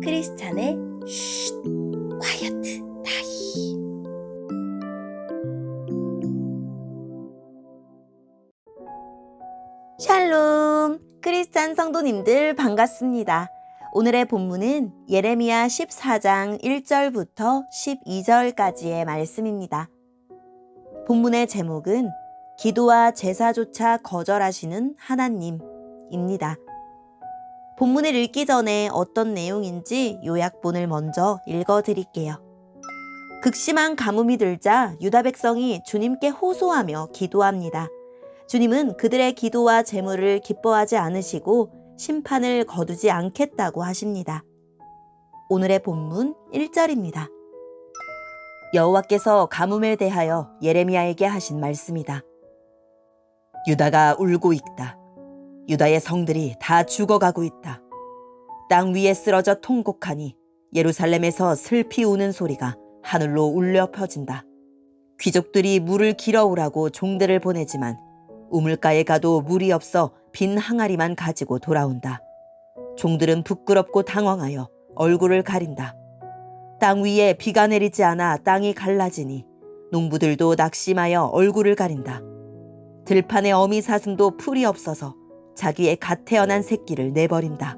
크리스찬의 쉿, 콰이어트 타임. 샬롬, 크리스찬 성도님들 반갑습니다. 오늘의 본문은 예레미야 14장 1절부터 12절까지의 말씀입니다. 본문의 제목은 기도와 제사조차 거절하시는 하나님입니다. 본문을 읽기 전에 어떤 내용인지 요약본을 먼저 읽어드릴게요. 극심한 가뭄이 들자 유다 백성이 주님께 호소하며 기도합니다. 주님은 그들의 기도와 제물을 기뻐하지 않으시고 심판을 거두지 않겠다고 하십니다. 오늘의 본문 1절입니다. 여호와께서 가뭄에 대하여 예레미야에게 하신 말씀이다. 유다가 울고 있다. 유다의 성들이 다 죽어가고 있다. 땅 위에 쓰러져 통곡하니 예루살렘에서 슬피 우는 소리가 하늘로 울려 퍼진다. 귀족들이 물을 길어오라고 종들을 보내지만 우물가에 가도 물이 없어 빈 항아리만 가지고 돌아온다. 종들은 부끄럽고 당황하여 얼굴을 가린다. 땅 위에 비가 내리지 않아 땅이 갈라지니 농부들도 낙심하여 얼굴을 가린다. 들판의 어미 사슴도 풀이 없어서 자기의 갓 태어난 새끼를 내버린다.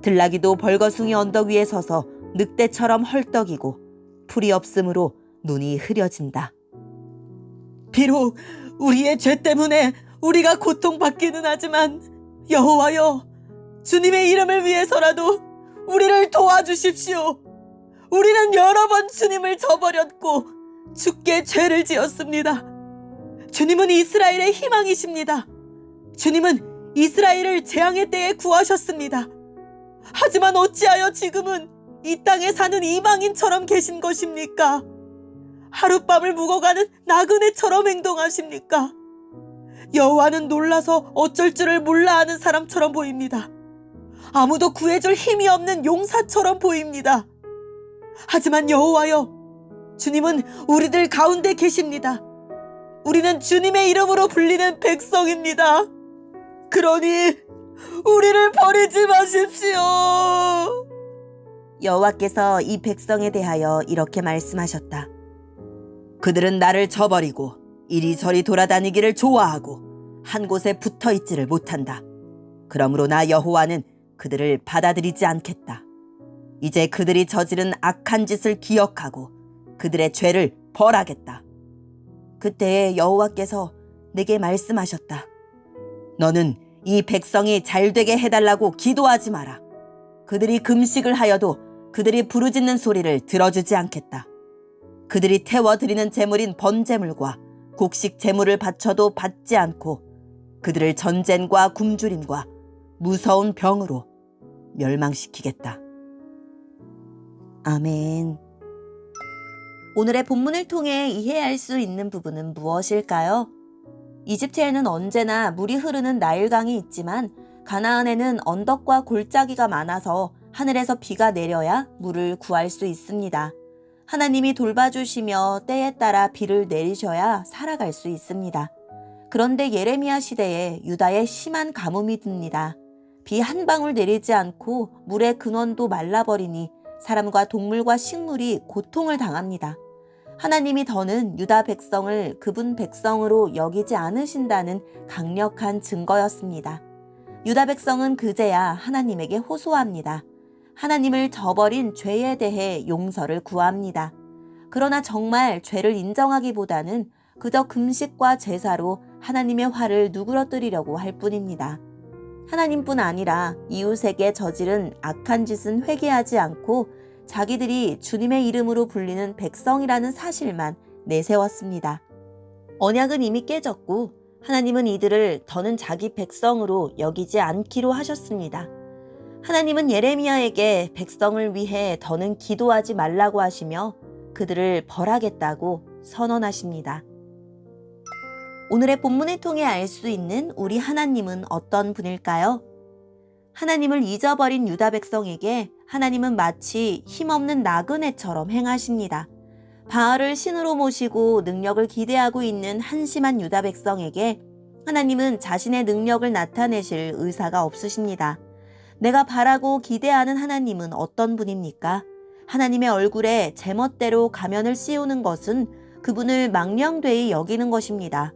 들나귀도 벌거숭이 언덕 위에 서서 늑대처럼 헐떡이고 풀이 없으므로 눈이 흐려진다. 비록 우리의 죄 때문에 우리가 고통받기는 하지만 여호와여, 주님의 이름을 위해서라도 우리를 도와주십시오. 우리는 여러 번 주님을 저버렸고 주께 죄를 지었습니다. 주님은 이스라엘의 희망이십니다. 주님은 이스라엘을 재앙의 때에 구하셨습니다. 하지만 어찌하여 지금은 이 땅에 사는 이방인처럼 계신 것입니까? 하룻밤을 묵어가는 나그네처럼 행동하십니까? 여호와는 놀라서 어쩔 줄을 몰라 하는 사람처럼 보입니다. 아무도 구해줄 힘이 없는 용사처럼 보입니다. 하지만 여호와여, 주님은 우리들 가운데 계십니다. 우리는 주님의 이름으로 불리는 백성입니다. 그러니 우리를 버리지 마십시오. 여호와께서 이 백성에 대하여 이렇게 말씀하셨다. 그들은 나를 저버리고 이리저리 돌아다니기를 좋아하고 한 곳에 붙어있지를 못한다. 그러므로 나 여호와는 그들을 받아들이지 않겠다. 이제 그들이 저지른 악한 짓을 기억하고 그들의 죄를 벌하겠다. 그때 여호와께서 내게 말씀하셨다. 너는 이 백성이 잘되게 해달라고 기도하지 마라. 그들이 금식을 하여도 그들이 부르짖는 소리를 들어주지 않겠다. 그들이 태워드리는 제물인 번제물과 곡식 제물을 바쳐도 받지 않고 그들을 전쟁과 굶주림과 무서운 병으로 멸망시키겠다. 아멘. 오늘의 본문을 통해 이해할 수 있는 부분은 무엇일까요? 이집트에는 언제나 물이 흐르는 나일강이 있지만 가나안에는 언덕과 골짜기가 많아서 하늘에서 비가 내려야 물을 구할 수 있습니다. 하나님이 돌봐주시며 때에 따라 비를 내리셔야 살아갈 수 있습니다. 그런데 예레미야 시대에 유다에 심한 가뭄이 듭니다. 비 한 방울 내리지 않고 물의 근원도 말라버리니 사람과 동물과 식물이 고통을 당합니다. 하나님이 더는 유다 백성을 그분 백성으로 여기지 않으신다는 강력한 증거였습니다. 유다 백성은 그제야 하나님에게 호소합니다. 하나님을 저버린 죄에 대해 용서를 구합니다. 그러나 정말 죄를 인정하기보다는 그저 금식과 제사로 하나님의 화를 누그러뜨리려고 할 뿐입니다. 하나님뿐 아니라 이웃에게 저지른 악한 짓은 회개하지 않고 자기들이 주님의 이름으로 불리는 백성이라는 사실만 내세웠습니다. 언약은 이미 깨졌고 하나님은 이들을 더는 자기 백성으로 여기지 않기로 하셨습니다. 하나님은 예레미야에게 백성을 위해 더는 기도하지 말라고 하시며 그들을 벌하겠다고 선언하십니다. 오늘의 본문을 통해 알 수 있는 우리 하나님은 어떤 분일까요? 하나님을 잊어버린 유다 백성에게 하나님은 마치 힘없는 나그네처럼 행하십니다. 바알을 신으로 모시고 능력을 기대하고 있는 한심한 유다 백성에게 하나님은 자신의 능력을 나타내실 의사가 없으십니다. 내가 바라고 기대하는 하나님은 어떤 분입니까? 하나님의 얼굴에 제멋대로 가면을 씌우는 것은 그분을 망령되이 여기는 것입니다.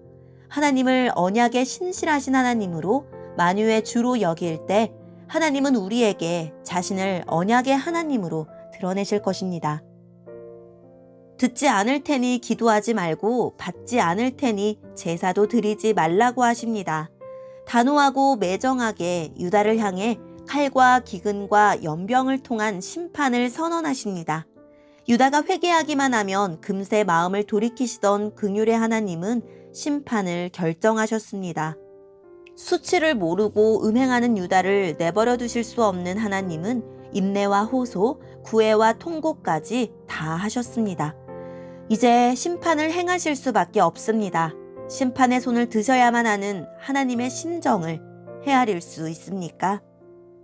하나님을 언약의 신실하신 하나님으로 만유의 주로 여길 때 하나님은 우리에게 자신을 언약의 하나님으로 드러내실 것입니다. 듣지 않을 테니 기도하지 말고 받지 않을 테니 제사도 드리지 말라고 하십니다. 단호하고 매정하게 유다를 향해 칼과 기근과 연병을 통한 심판을 선언하십니다. 유다가 회개하기만 하면 금세 마음을 돌이키시던 긍휼의 하나님은 심판을 결정하셨습니다. 수치를 모르고 음행하는 유다를 내버려 두실 수 없는 하나님은 인내와 호소, 구애와 통고까지 다 하셨습니다. 이제 심판을 행하실 수밖에 없습니다. 심판의 손을 드셔야만 하는 하나님의 심정을 헤아릴 수 있습니까?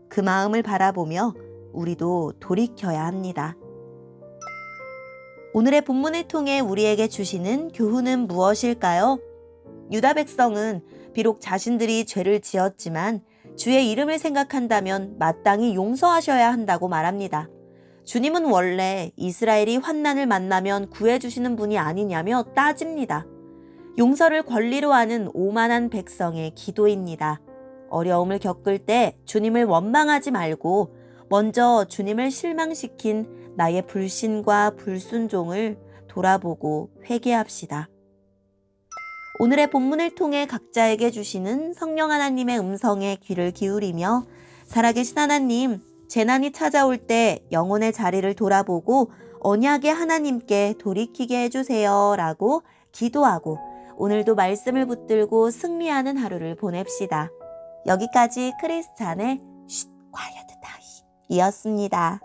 그 마음을 바라보며 우리도 돌이켜야 합니다. 오늘의 본문을 통해 우리에게 주시는 교훈은 무엇일까요? 유다 백성은 비록 자신들이 죄를 지었지만 주의 이름을 생각한다면 마땅히 용서하셔야 한다고 말합니다. 주님은 원래 이스라엘이 환난을 만나면 구해주시는 분이 아니냐며 따집니다. 용서를 권리로 하는 오만한 백성의 기도입니다. 어려움을 겪을 때 주님을 원망하지 말고 먼저 주님을 실망시킨 나의 불신과 불순종을 돌아보고 회개합시다. 오늘의 본문을 통해 각자에게 주시는 성령 하나님의 음성에 귀를 기울이며 살아계신 하나님, 재난이 찾아올 때 영혼의 자리를 돌아보고 언약의 하나님께 돌이키게 해주세요 라고 기도하고 오늘도 말씀을 붙들고 승리하는 하루를 보냅시다. 여기까지 크리스찬의 쉿 quiet time 이었습니다.